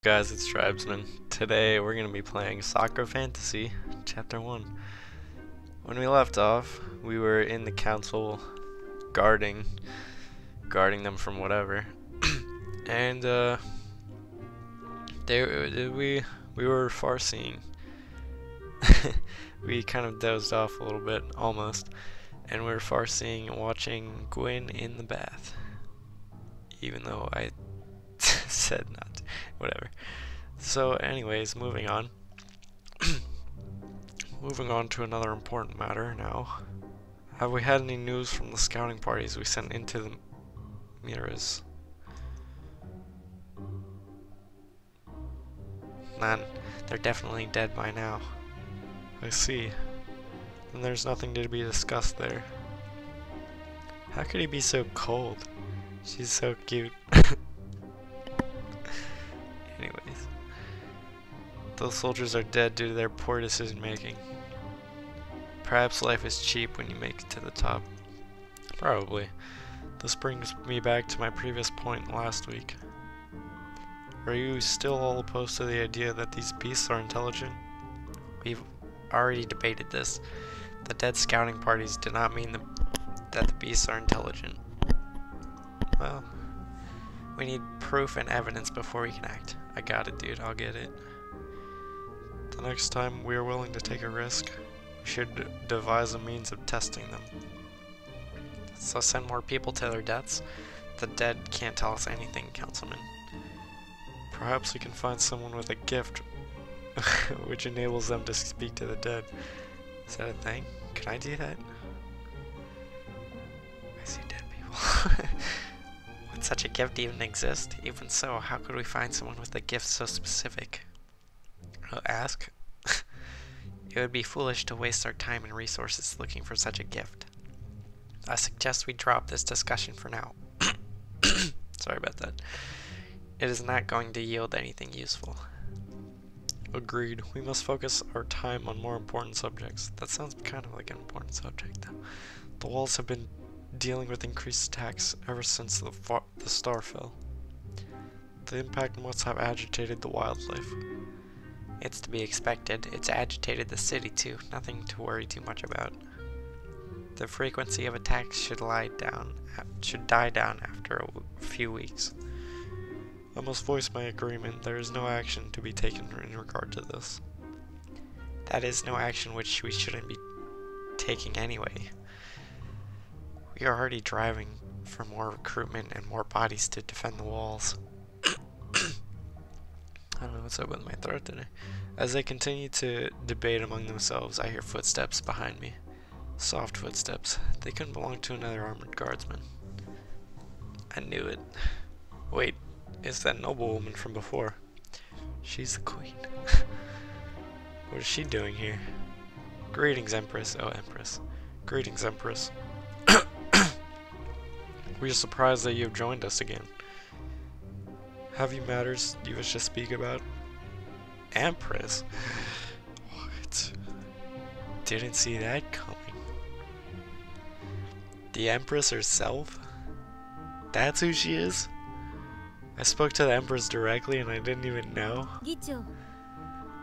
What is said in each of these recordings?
Guys, it's Tribesman. Today we're going to be playing Sakura Fantasy, Chapter 1. When we left off, we were in the council guarding them from whatever. And we were far-seeing. We kind of dozed off a little bit, almost. And we were far-seeing and watching Gwen in the bath. Even though I said not to. Whatever. So anyways, moving on. Moving on to another important matter now. Have we had any news from the scouting parties we sent into the mirrors? None. They're definitely dead by now. I see. Then there's nothing to be discussed there. How could he be so cold? She's so cute. Anyways, those soldiers are dead due to their poor decision making. Perhaps life is cheap when you make it to the top. Probably. This brings me back to my previous point last week. Are you still all opposed to the idea that these beasts are intelligent? We've already debated this. The dead scouting parties do not mean that the beasts are intelligent. Well, we need proof and evidence before we can act. I got it, dude. I'll get it. The next time we are willing to take a risk, we should devise a means of testing them. So send more people to their deaths? The dead can't tell us anything, Councilman. Perhaps we can find someone with a gift which enables them to speak to the dead. Is that a thing? Can I do that? I see dead people. Would such a gift even exist? Even so, how could we find someone with a gift so specific? I'll ask. It would be foolish to waste our time and resources looking for such a gift. I suggest we drop this discussion for now. Sorry about that. It is not going to yield anything useful. Agreed. We must focus our time on more important subjects. That sounds kind of like an important subject, though. The walls have been dealing with increased attacks ever since the star fell. The impact must have agitated the wildlife. It's to be expected. It's agitated the city too. Nothing to worry too much about. The frequency of attacks should die down after a few weeks. I must voice my agreement. There is no action to be taken in regard to this. That is no action which we shouldn't be taking anyway. We are already driving for more recruitment and more bodies to defend the walls. I don't know what's up with my throat today. As they continue to debate among themselves, I hear footsteps behind me. Soft footsteps. They couldn't belong to another armored guardsman. I knew it. Wait, it's that noblewoman from before. She's the queen. What is she doing here? Greetings, Empress. Oh, Empress. Greetings, Empress. We are surprised that you have joined us again. Have you matters you wish to speak about? Empress? What? Didn't see that coming. The Empress herself? That's who she is? I spoke to the Empress directly and I didn't even know.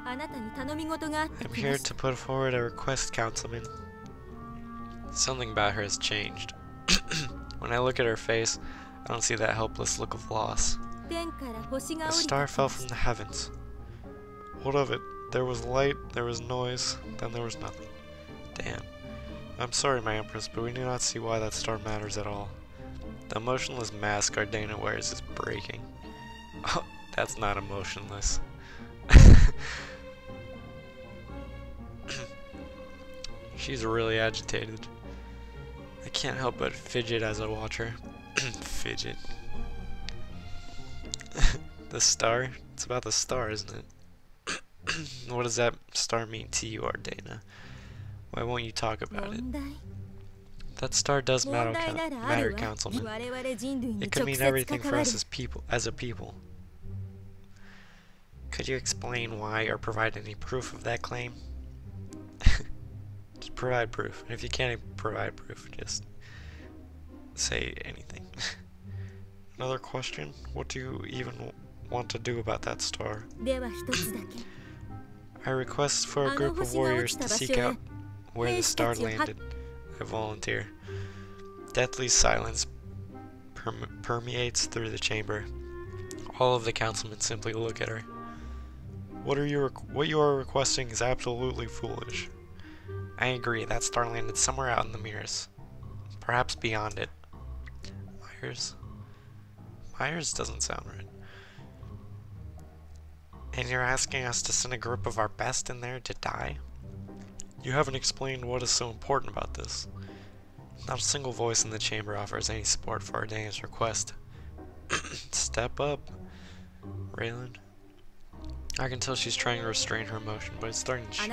I'm here to put forward a request, Councilman. Something about her has changed. When I look at her face, I don't see that helpless look of loss. A star fell from the heavens. What of it? There was light, there was noise, then there was nothing. Damn. I'm sorry, my Empress, but we do not see why that star matters at all. The emotionless mask Ardena wears is breaking. Oh, that's not emotionless. She's really agitated. I can't help but fidget as I watch her. Fidget. The star? It's about the star, isn't it? What does that star mean to you, Ardena? Why won't you talk about it? That star does matter, Councilman. It could mean everything for us as a people. Could you explain why or provide any proof of that claim? Just provide proof. And if you can't provide proof, just say anything. Another question? What do you even want to do about that star? I request for a group of warriors to seek out where the star landed. I volunteer. Deathly silence permeates through the chamber. All of the councilmen simply look at her. What you are requesting is absolutely foolish. I agree, that star landed somewhere out in the mirrors. Perhaps beyond it. Myers? Myers doesn't sound right. And you're asking us to send a group of our best in there to die? You haven't explained what is so important about this. Not a single voice in the chamber offers any support for Ardena's request. Step up, Raylan. I can tell she's trying to restrain her emotion, but it's starting to show.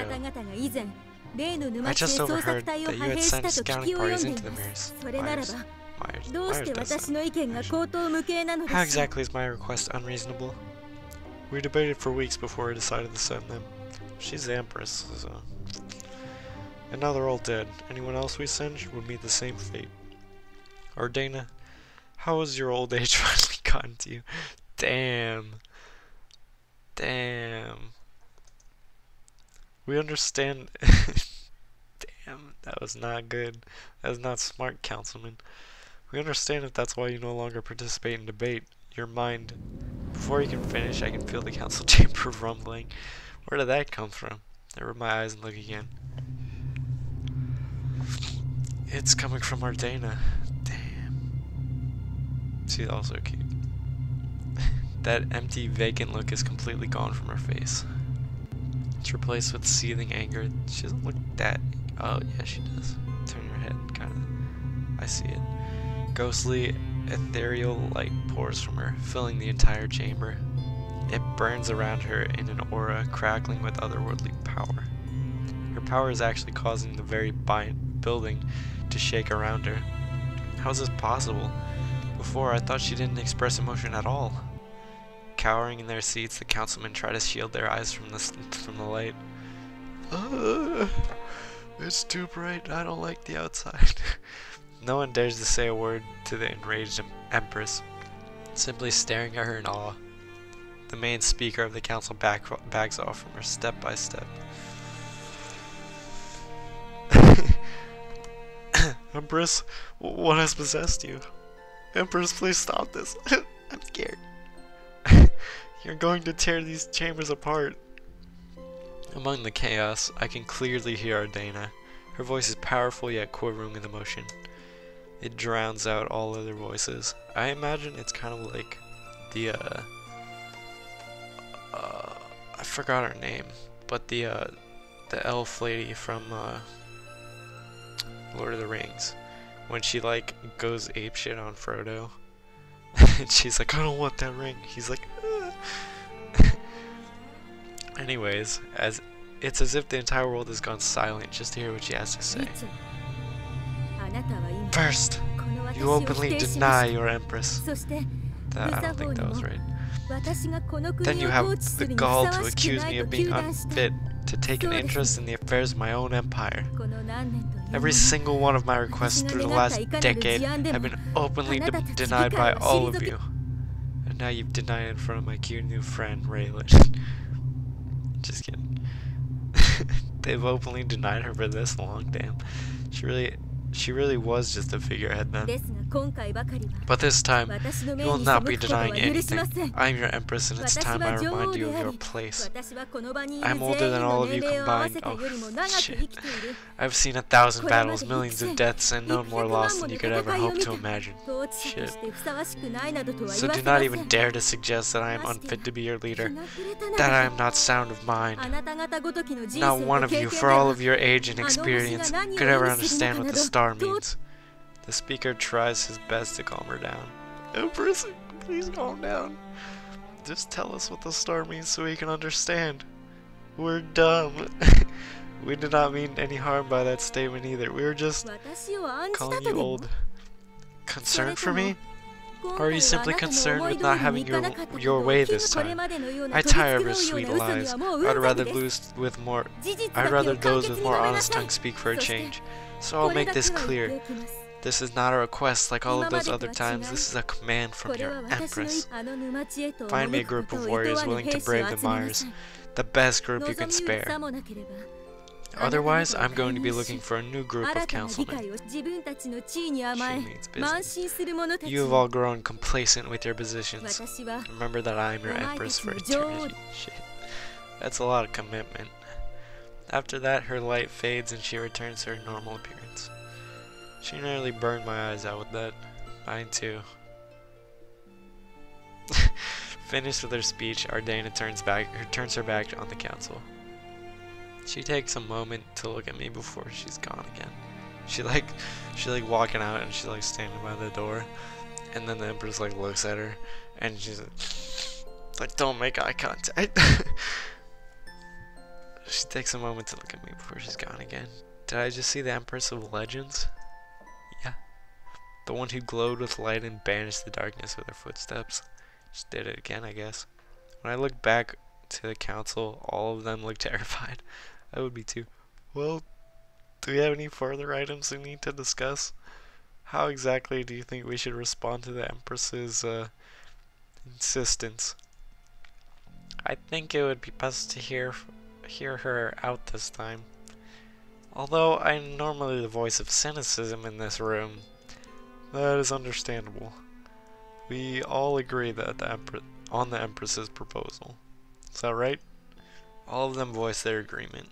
I just overheard that you had sent scouting parties into the mirrors. Myers does that. How exactly is my request unreasonable? We debated for weeks before we decided to send them. She's the Empress, so... And now they're all dead. Anyone else we send would meet the same fate. Ardena, how has your old age finally gotten to you? Damn. Damn. We understand... Damn, that was not good. That was not smart, Councilman. We understand if that's why you no longer participate in debate. Your mind... Before you can finish, I can feel the council chamber rumbling. Where did that come from? I rub my eyes and look again. It's coming from Ardena. Damn. She's also cute. That empty, vacant look is completely gone from her face. It's replaced with seething anger. She doesn't look that... Oh, yeah, she does. Turn your head, kind of. I see it. Ghostly, ethereal light pours from her, filling the entire chamber. It burns around her in an aura, crackling with otherworldly power. Her power is actually causing the very building to shake around her. How is this possible? Before, I thought she didn't express emotion at all. Cowering in their seats, the councilmen try to shield their eyes from the light. It's too bright. I don't like the outside. No one dares to say a word to the enraged Empress, simply staring at her in awe. The main speaker of the council backs off from her step by step. Empress, what has possessed you? Empress, please stop this. I'm scared. You're going to tear these chambers apart. Among the chaos, I can clearly hear Ardena. Her voice is powerful yet quivering with emotion. It drowns out all other voices. I imagine it's kind of like the I forgot her name, but the elf lady from Lord of the Rings, when she like goes apeshit on Frodo, and she's like, I don't want that ring. He's like, Anyways, it's as if the entire world has gone silent just to hear what she has to say. First, you openly deny your Empress. I don't think that was right. Then you have the gall to accuse me of being unfit to take an interest in the affairs of my own empire. Every single one of my requests through the last decade have been openly denied by all of you. And now you've denied it in front of my cute new friend, Raylan. Just kidding. They've openly denied her for this long, damn. She really was just a figurehead then. But this time, you will not be denying anything. I am your Empress, and it's time I remind you of your place. I am older than all of you combined. Oh, shit. I've seen 1,000 battles, millions of deaths, and known more loss than you could ever hope to imagine. Shit. So do not even dare to suggest that I am unfit to be your leader, that I am not sound of mind. Not one of you, for all of your age and experience, could ever understand what the star means. The speaker tries his best to calm her down. Empress, please calm down. Just tell us what the star means so we can understand. We're dumb. We did not mean any harm by that statement either. We were just calling you old. Concerned for me? Or are you simply concerned with not having your way this time? I tire of your sweet lies. I'd rather those with more honest tongues speak for a change. So I'll make this clear. This is not a request like all of those other times. This is a command from your Empress. Find me a group of warriors willing to brave the mires. The best group you can spare. Otherwise, I'm going to be looking for a new group of councilmen. She means business. You have all grown complacent with your positions. Remember that I am your Empress for eternity. Shit. That's a lot of commitment. After that, her light fades and she returns to her normal appearance. She nearly burned my eyes out with that. Mine too. Finished with her speech, Ardena turns her back on the council. She takes a moment to look at me before she's gone again. She like walking out and she's like standing by the door, and then the Empress like looks at her and she's like don't make eye contact. She takes a moment to look at me before she's gone again. Did I just see the Empress of Legends? Yeah. The one who glowed with light and banished the darkness with her footsteps. She did it again, I guess. When I look back to the council, all of them look terrified. I would be too. Well, do we have any further items we need to discuss? How exactly do you think we should respond to the Empress's insistence? I think it would be best to hear her out this time. Although I'm normally the voice of cynicism in this room, that is understandable. We all agree that on the Empress's proposal. Is that right? All of them voice their agreement.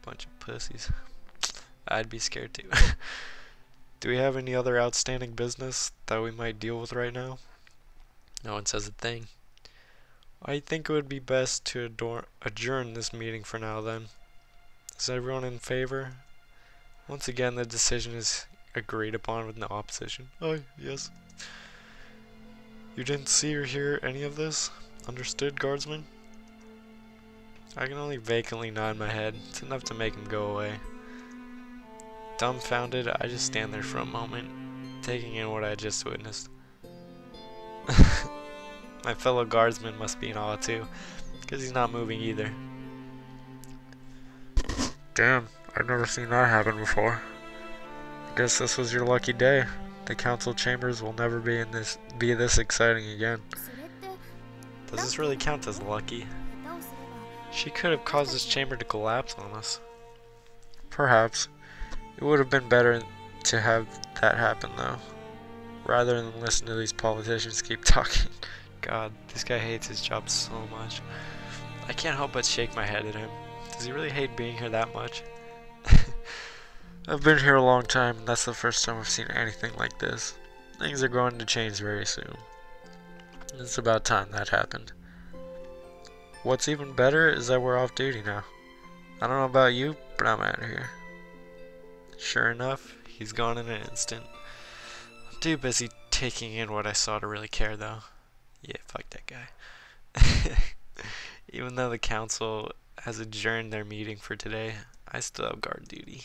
Bunch of pussies. I'd be scared too. Do we have any other outstanding business that we might deal with right now? No one says a thing. I think it would be best to adjourn this meeting for now then. Is everyone in favor? Once again, the decision is agreed upon with no opposition. Oh, yes. You didn't see or hear any of this? Understood, guardsman? I can only vacantly nod my head. It's enough to make him go away. Dumbfounded, I just stand there for a moment, taking in what I had just witnessed. My fellow guardsman must be in awe too, because he's not moving either. Damn, I've never seen that happen before. I guess this was your lucky day. The council chambers will never be this exciting again. Does this really count as lucky? She could have caused this chamber to collapse on us. Perhaps. It would have been better to have that happen though, rather than listen to these politicians keep talking. God, this guy hates his job so much. I can't help but shake my head at him. Does he really hate being here that much? I've been here a long time, and that's the first time I've seen anything like this. Things are going to change very soon. It's about time that happened. What's even better is that we're off duty now. I don't know about you, but I'm out of here. Sure enough, he's gone in an instant. I'm too busy taking in what I saw to really care, though. Yeah, fuck that guy. Even though the council has adjourned their meeting for today, I still have guard duty.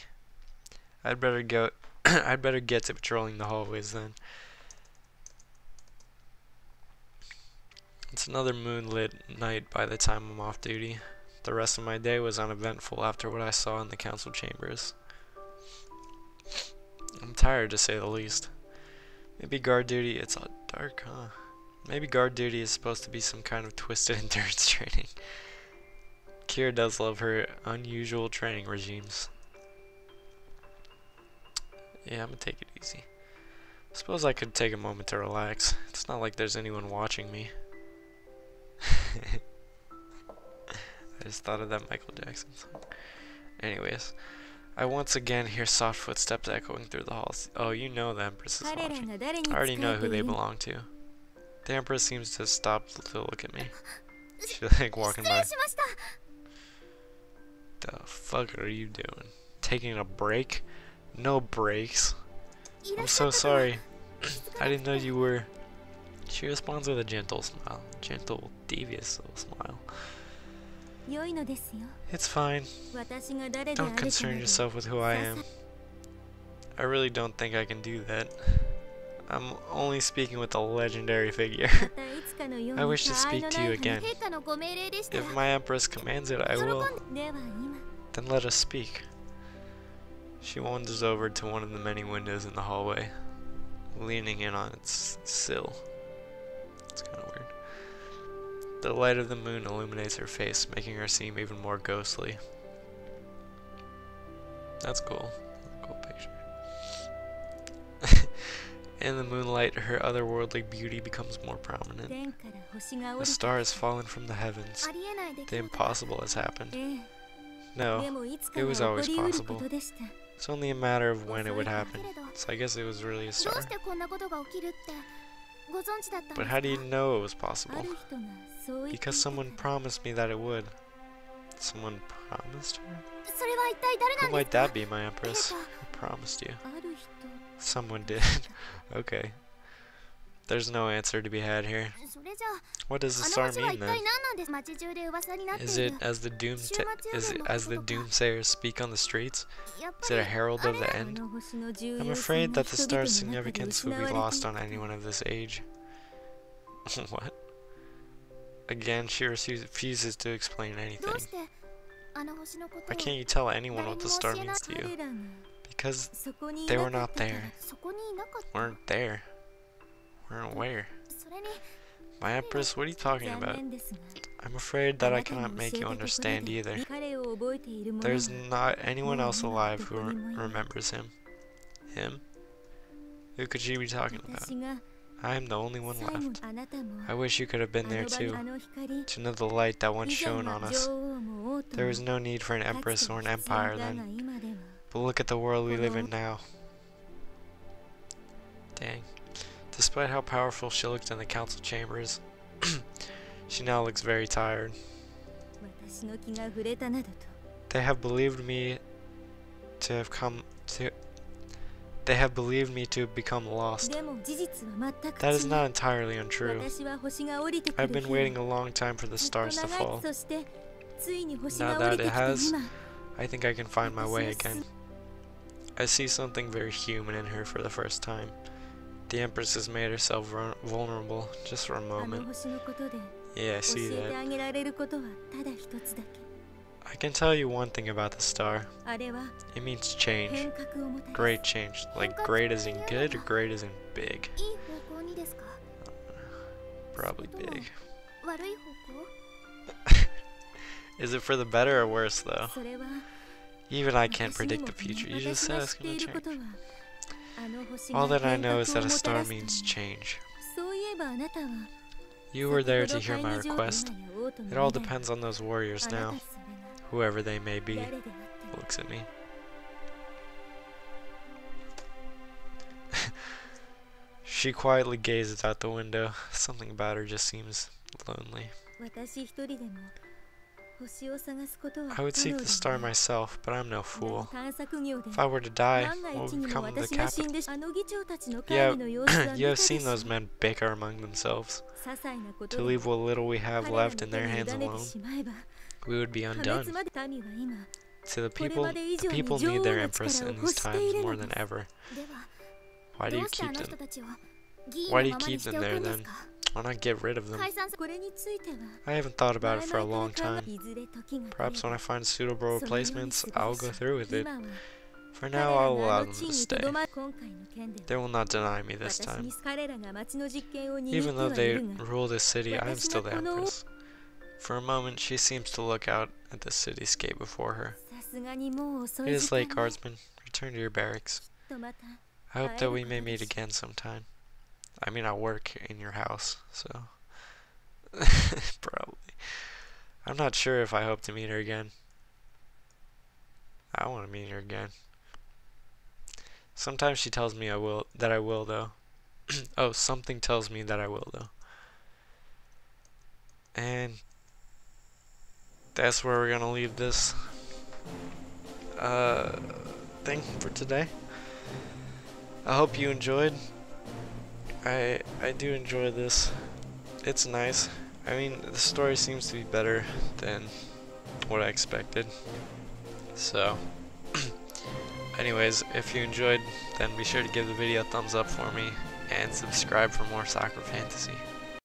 I'd better get to patrolling the hallways then. It's another moonlit night by the time I'm off duty. The rest of my day was uneventful after what I saw in the council chambers. I'm tired, to say the least. Maybe guard duty, it's all dark, huh? Maybe guard duty is supposed to be some kind of twisted endurance training. Kira does love her unusual training regimes. Yeah, I'm gonna take it easy. Suppose I could take a moment to relax. It's not like there's anyone watching me. I just thought of that Michael Jackson song. Anyways, I once again hear soft footsteps echoing through the halls. Oh, you know the Empress is watching. I already know who they belong to. The Empress seems to stop to look at me. She's like walking by. The fuck are you doing? Taking a break? No breaks. I'm so sorry. I didn't know you were... She responds with a gentle smile. Gentle, devious little smile. It's fine. Don't concern yourself with who I am. I really don't think I can do that. I'm only speaking with a legendary figure. I wish to speak to you again. If my Empress commands it, I will. Then let us speak. She wanders over to one of the many windows in the hallway. leaning in on its sill. It's kind of weird. The light of the moon illuminates her face, making her seem even more ghostly. That's cool. Cool picture. In the moonlight, her otherworldly beauty becomes more prominent. A star has fallen from the heavens. The impossible has happened. No, it was always possible. It's only a matter of when it would happen. So I guess it was really a star. But how do you know it was possible? Because someone promised me that it would. Someone promised her? Who might that be, my Empress? Who promised you? Someone did. Okay. There's no answer to be had here. What does the star mean then? Is it as the doomsayers speak on the streets? Is it a herald of the end? I'm afraid that the star's significance would be lost on anyone of this age. What? Again, she refuses to explain anything. Why can't you tell anyone what the star means to you? Because they were not there. Weren't there. Weren't where? My Empress, what are you talking about? I'm afraid that I cannot make you understand either. There's not anyone else alive who remembers him. Him? Who could she be talking about? I am the only one left. I wish you could have been there too, to know the light that once shone on us. There was no need for an Empress or an empire then. But look at the world we live in now. Dang. Despite how powerful she looked in the council chambers, she now looks very tired. They have believed me to have become lost. That is not entirely untrue. I've been waiting a long time for the stars to fall. Now that it has, I think I can find my way again. I see something very human in her for the first time. The Empress has made herself vulnerable just for a moment. Yeah, I see that. I can tell you one thing about the star. It means change. Great change. Like great as in good or great as in big? Probably big. Is it for the better or worse though? Even I can't predict the future. You just said it's gonna change. All that I know is that a star means change. You were there to hear my request. It all depends on those warriors now. Whoever they may be. Looks at me. She quietly gazes out the window. Something about her just seems lonely. I would seek the star myself, but I'm no fool. If I were to die, what would become of the capital? You have seen those men bicker among themselves. To leave what little we have left in their hands alone, we would be undone. To the people need their Empress in these times more than ever. Why do you keep them? Why do you keep them there then? Why not get rid of them? I haven't thought about it for a long time. Perhaps when I find suitable replacements, I'll go through with it. For now, I'll allow them to stay. They will not deny me this time. Even though they rule this city, I am still the Empress. For a moment, she seems to look out at the cityscape before her. It is late, guardsman. Return to your barracks. I hope that we may meet again sometime. I mean, I work in your house, so probably. I'm not sure if I hope to meet her again. I want to meet her again. Sometimes she tells me I will though. Oh, something tells me that I will though. And that's where we're gonna leave this thing for today. I hope you enjoyed. I do enjoy this. It's nice. I mean, the story seems to be better than what I expected. So, anyways, if you enjoyed, then be sure to give the video a thumbs up for me and subscribe for more Sakura Fantasy.